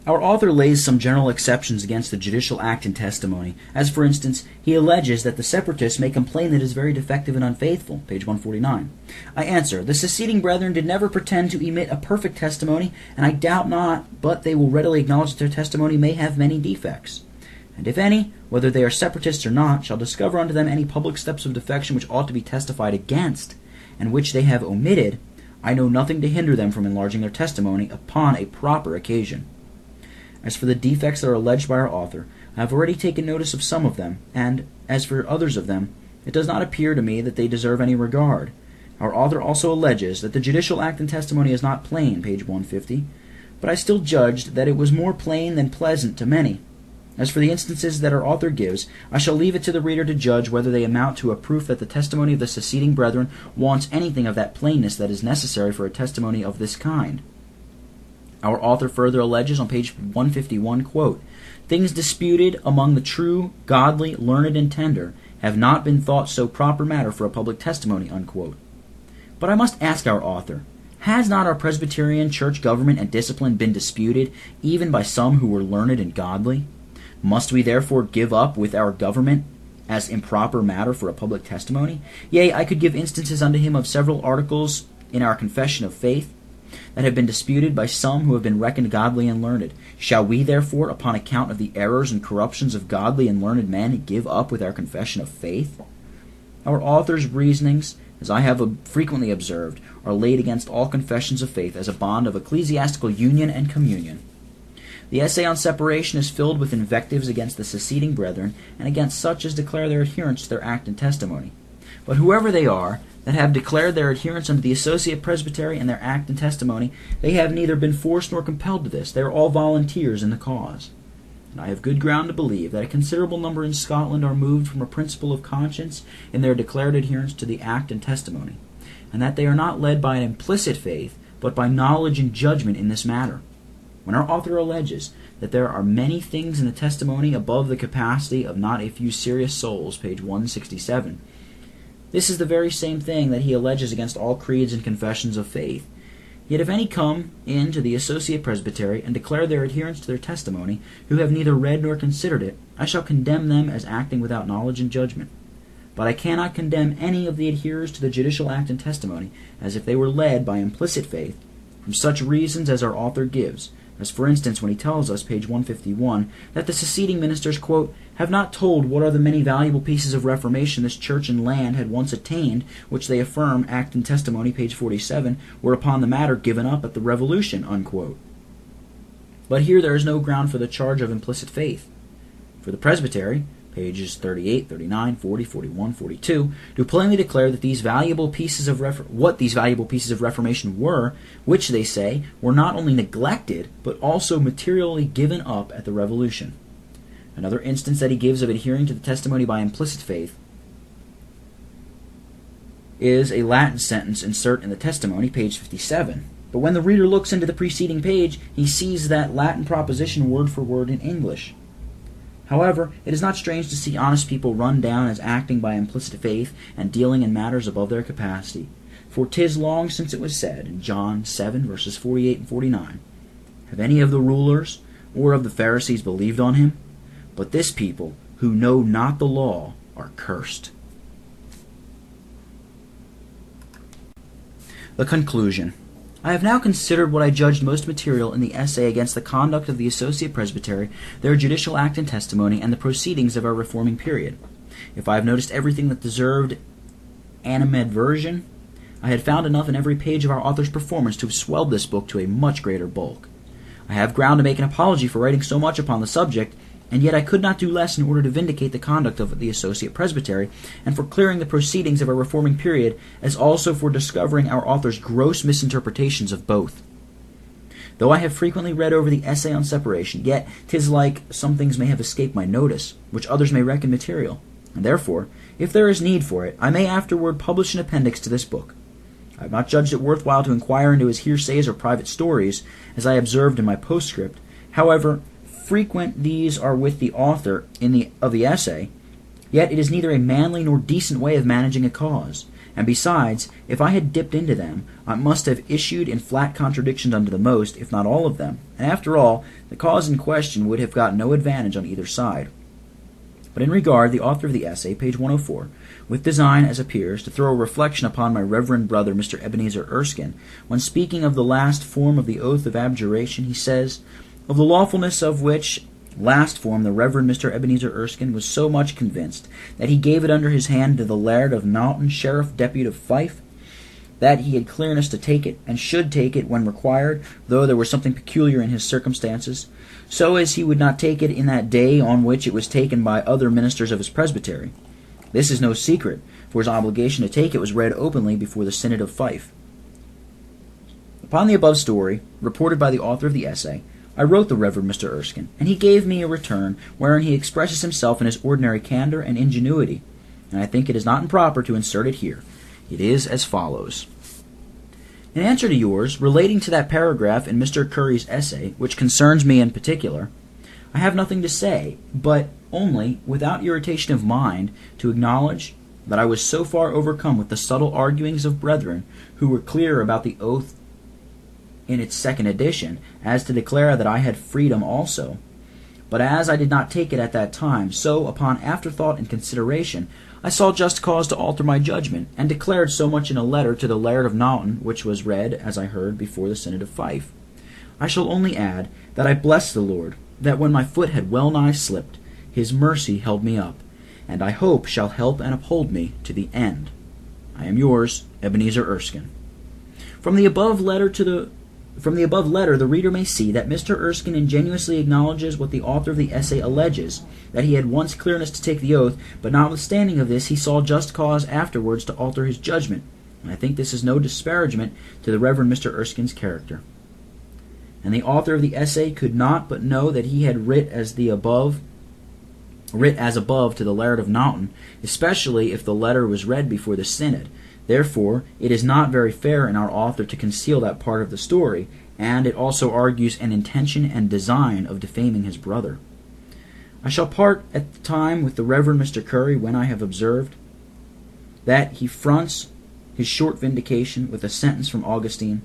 Our author lays some general exceptions against the Judicial Act and Testimony, as for instance, he alleges that the separatists may complain that it is very defective and unfaithful, page 149. I answer, the seceding brethren did never pretend to emit a perfect testimony, and I doubt not, but they will readily acknowledge that their testimony may have many defects. And if any, whether they are separatists or not, shall discover unto them any public steps of defection which ought to be testified against, and which they have omitted, I know nothing to hinder them from enlarging their testimony upon a proper occasion. As for the defects that are alleged by our author, I have already taken notice of some of them, and, as for others of them, it does not appear to me that they deserve any regard. Our author also alleges that the Judicial Act and Testimony is not plain, page 150, but I still judged that it was more plain than pleasant to many. As for the instances that our author gives, I shall leave it to the reader to judge whether they amount to a proof that the testimony of the seceding brethren wants anything of that plainness that is necessary for a testimony of this kind. Our author further alleges on page 151, quote, things disputed among the true, godly, learned, and tender have not been thought so proper matter for a public testimony, unquote. But I must ask our author, has not our Presbyterian church government and discipline been disputed, even by some who were learned and godly? Must we therefore give up with our government as improper matter for a public testimony? Yea, I could give instances unto him of several articles in our confession of faith that have been disputed by some who have been reckoned godly and learned. Shall we therefore, upon account of the errors and corruptions of godly and learned men, give up with our confession of faith? Our author's reasonings, as I have frequently observed, are laid against all confessions of faith as a bond of ecclesiastical union and communion. The essay on separation is filled with invectives against the seceding brethren and against such as declare their adherence to their act and testimony. But whoever they are that have declared their adherence unto the Associate Presbytery and their act and testimony, they have neither been forced nor compelled to this. They are all volunteers in the cause. And I have good ground to believe that a considerable number in Scotland are moved from a principle of conscience in their declared adherence to the act and testimony, and that they are not led by an implicit faith, but by knowledge and judgment in this matter. When our author alleges that there are many things in the testimony above the capacity of not a few serious souls, page 167, this is the very same thing that he alleges against all creeds and confessions of faith. Yet if any come in to the Associate Presbytery and declare their adherence to their testimony, who have neither read nor considered it, I shall condemn them as acting without knowledge and judgment. But I cannot condemn any of the adherers to the Judicial Act and Testimony as if they were led by implicit faith, from such reasons as our author gives, as for instance when he tells us, page 151, that the seceding ministers, quote, have not told what are the many valuable pieces of reformation this church and land had once attained, which they affirm, Act and Testimony, page 47, were upon the matter given up at the Revolution, unquote. But here there is no ground for the charge of implicit faith. For the Presbytery, pages 38, 39, 40, 41, 42, do plainly declare that these valuable pieces of what these valuable pieces of reformation were, which they say were not only neglected, but also materially given up at the Revolution. Another instance that he gives of adhering to the testimony by implicit faith is a Latin sentence insert in the testimony, page 57. But when the reader looks into the preceding page, he sees that Latin proposition word for word in English. However, it is not strange to see honest people run down as acting by implicit faith and dealing in matters above their capacity. For 'tis long since it was said, in John 7, verses 48 and 49, have any of the rulers or of the Pharisees believed on him? But this people, who know not the law, are cursed. The conclusion. I have now considered what I judged most material in the essay against the conduct of the Associate Presbytery, their Judicial Act and Testimony, and the proceedings of our reforming period. If I have noticed everything that deserved animadversion, I had found enough in every page of our author's performance to have swelled this book to a much greater bulk. I have ground to make an apology for writing so much upon the subject, and yet I could not do less in order to vindicate the conduct of the Associate Presbytery, and for clearing the proceedings of our reforming period, as also for discovering our author's gross misinterpretations of both. Though I have frequently read over the essay on separation, yet 'tis like some things may have escaped my notice, which others may reckon material, and therefore, if there is need for it, I may afterward publish an appendix to this book. I have not judged it worthwhile to inquire into his hearsays or private stories, as I observed in my postscript. However frequent these are with the author of the essay, yet it is neither a manly nor decent way of managing a cause, And besides, if I had dipped into them, I must have issued in flat contradictions unto the most, if not all of them, and after all, the cause in question would have got no advantage on either side. But in regard, the author of the essay, page 104, with design, as appears, to throw a reflection upon my reverend brother, Mr. Ebenezer Erskine, when speaking of the last form of the oath of abjuration, he says, of the lawfulness of which last form the Reverend Mr. Ebenezer Erskine was so much convinced that he gave it under his hand to the Laird of Naughton, Sheriff Depute of Fife, that he had clearness to take it, and should take it when required, though there were something peculiar in his circumstances, so as he would not take it in that day on which it was taken by other ministers of his presbytery. This is no secret, for his obligation to take it was read openly before the Synod of Fife. Upon the above story, reported by the author of the essay, I wrote the Reverend Mr. Erskine, and he gave me a return wherein he expresses himself in his ordinary candor and ingenuity, and I think it is not improper to insert it here. It is as follows. In answer to yours, relating to that paragraph in Mr. Currie's essay, which concerns me in particular, I have nothing to say, but only, without irritation of mind, to acknowledge that I was so far overcome with the subtle arguings of brethren who were clear about the oath in its second edition, as to declare that I had freedom also. But as I did not take it at that time, so, upon afterthought and consideration, I saw just cause to alter my judgment, and declared so much in a letter to the Laird of Naughton, which was read, as I heard, before the Synod of Fife. I shall only add that I blessed the Lord, that when my foot had well nigh slipped, his mercy held me up, and I hope shall help and uphold me to the end. I am yours, Ebenezer Erskine. From the above letter, the reader may see that Mr. Erskine ingenuously acknowledges what the author of the essay alleges, that he had once clearness to take the oath, but notwithstanding of this he saw just cause afterwards to alter his judgment, and I think this is no disparagement to the Reverend Mr. Erskine's character. And the author of the essay could not but know that he had writ as above to the Laird of Naughton, especially if the letter was read before the Synod. Therefore, it is not very fair in our author to conceal that part of the story, and it also argues an intention and design of defaming his brother. I shall part at the time with the Reverend Mr. Currie when I have observed that he fronts his short vindication with a sentence from Augustine,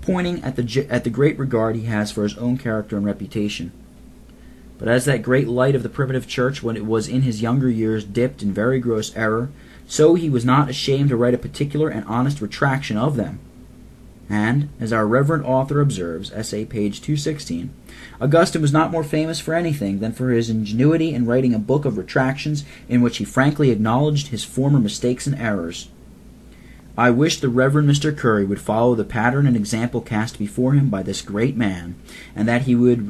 pointing at the great regard he has for his own character and reputation. But as that great light of the primitive church, when it was in his younger years dipped in very gross error, so he was not ashamed to write a particular and honest retraction of them. And, as our reverend author observes, essay page 216, Augustine was not more famous for anything than for his ingenuity in writing a book of retractions in which he frankly acknowledged his former mistakes and errors. I wish the Reverend Mr. Currie would follow the pattern and example cast before him by this great man, and that he would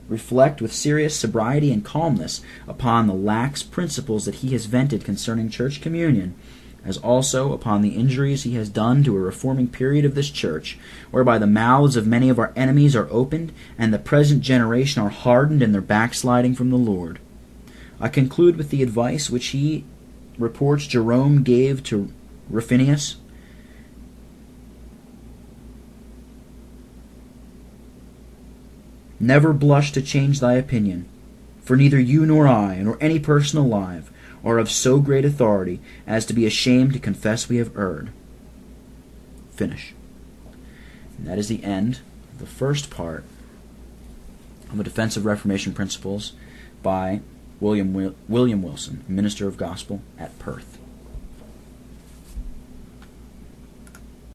reflect with serious sobriety and calmness upon the lax principles that he has vented concerning church communion, as also upon the injuries he has done to a reforming period of this church, whereby the mouths of many of our enemies are opened, and the present generation are hardened in their backsliding from the Lord. I conclude with the advice which he reports Jerome gave to Rufinus. Never blush to change thy opinion, for neither you nor I, nor any person alive, are of so great authority as to be ashamed to confess we have erred. Finish. And that is the end of the first part of A Defense of Reformation Principles by William Wilson, Minister of Gospel at Perth.